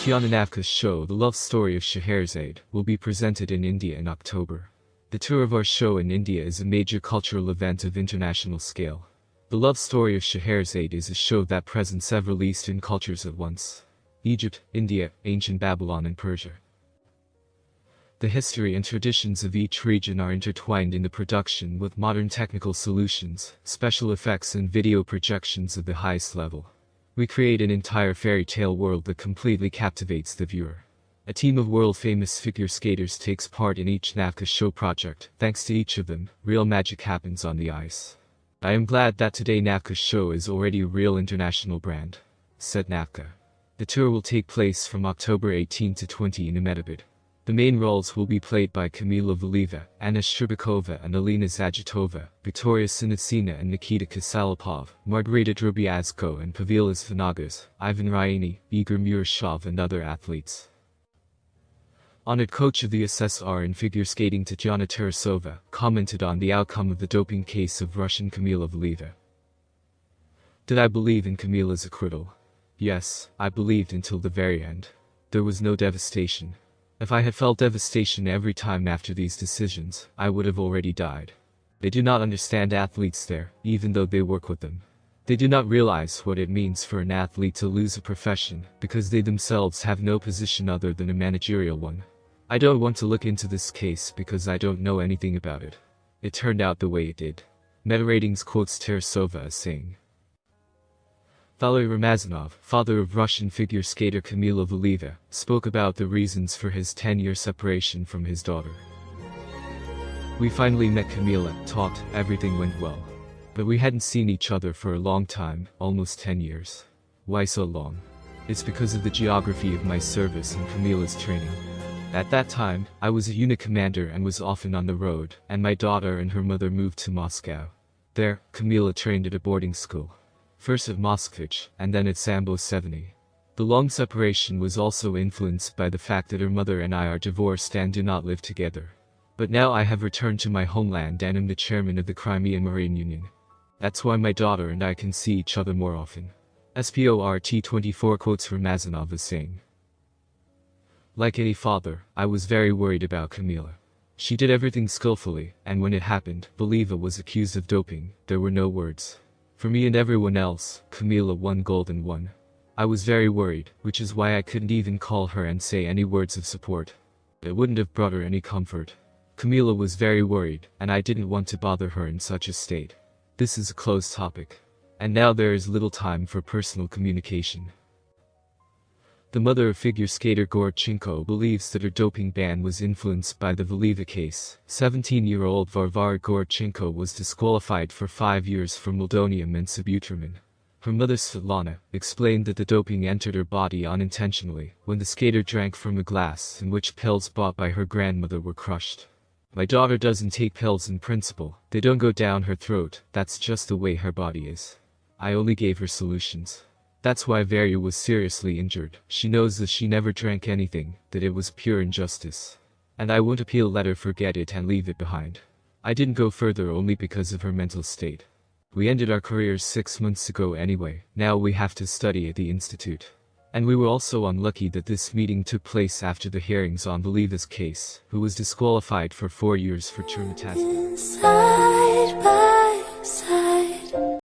Tatyana Navka's show The Love Story of Scheherazade will be presented in India in October. The tour of our show in India is a major cultural event of international scale. The Love Story of Scheherazade is a show that presents several Eastern cultures at once: Egypt, India, ancient Babylon and Persia. The history and traditions of each region are intertwined in the production with modern technical solutions, special effects and video projections of the highest level. We create an entire fairy tale world that completely captivates the viewer. A team of world-famous figure skaters takes part in each Navka show project. Thanks to each of them, real magic happens on the ice. I am glad that today Navka's show is already a real international brand, said Navka. The tour will take place from October 18 to 20 in Ahmedabad. The main roles will be played by Kamila Valieva, Anna Shcherbakova and Alina Zagitova, Victoria Sinitsina and Nikita Kasalapov, Margarita Drobiazko and Pavelas Vanagas, Ivan Ryani, Igor Murashov and other athletes. Honored coach of the SSR in figure skating Tatyana Tarasova commented on the outcome of the doping case of Russian Kamila Valieva. Did I believe in Kamila's acquittal? Yes, I believed until the very end. There was no devastation. If I had felt devastation every time after these decisions, I would have already died. They do not understand athletes there, even though they work with them. They do not realize what it means for an athlete to lose a profession, because they themselves have no position other than a managerial one. I don't want to look into this case because I don't know anything about it. It turned out the way it did. MetaRatings quotes Tarasova as saying, Valery Ramazanov, father of Russian figure skater Kamila Valieva, spoke about the reasons for his 10-year separation from his daughter. We finally met Kamila, talked, everything went well. But we hadn't seen each other for a long time, almost 10 years. Why so long? It's because of the geography of my service and Kamila's training. At that time, I was a unit commander and was often on the road, and my daughter and her mother moved to Moscow. There, Kamila trained at a boarding school. First at Moskvich, and then at Sambo 70. The long separation was also influenced by the fact that her mother and I are divorced and do not live together. But now I have returned to my homeland and am the chairman of the Crimean Marine Union. That's why my daughter and I can see each other more often. SPORT24 quotes Ramazanov as saying, Like any father, I was very worried about Kamila. She did everything skillfully, and when it happened, Valieva was accused of doping, there were no words. For me and everyone else, Kamila won gold and won. I was very worried, which is why I couldn't even call her and say any words of support. It wouldn't have brought her any comfort. Kamila was very worried, and I didn't want to bother her in such a state. This is a closed topic. And now there is little time for personal communication. The mother of figure skater Gorchenko believes that her doping ban was influenced by the Valieva case. 17-year-old Varvara Gorchenko was disqualified for 5 years for meldonium and sibutramine. Her mother Svetlana explained that the doping entered her body unintentionally when the skater drank from a glass in which pills bought by her grandmother were crushed. My daughter doesn't take pills in principle, they don't go down her throat, that's just the way her body is. I only gave her solutions. That's why Varya was seriously injured. She knows that she never drank anything, that it was pure injustice. And I won't appeal, let her forget it and leave it behind. I didn't go further only because of her mental state. We ended our careers 6 months ago anyway, now we have to study at the institute. And we were also unlucky that this meeting took place after the hearings on Valieva's case, who was disqualified for 4 years for traumatizing.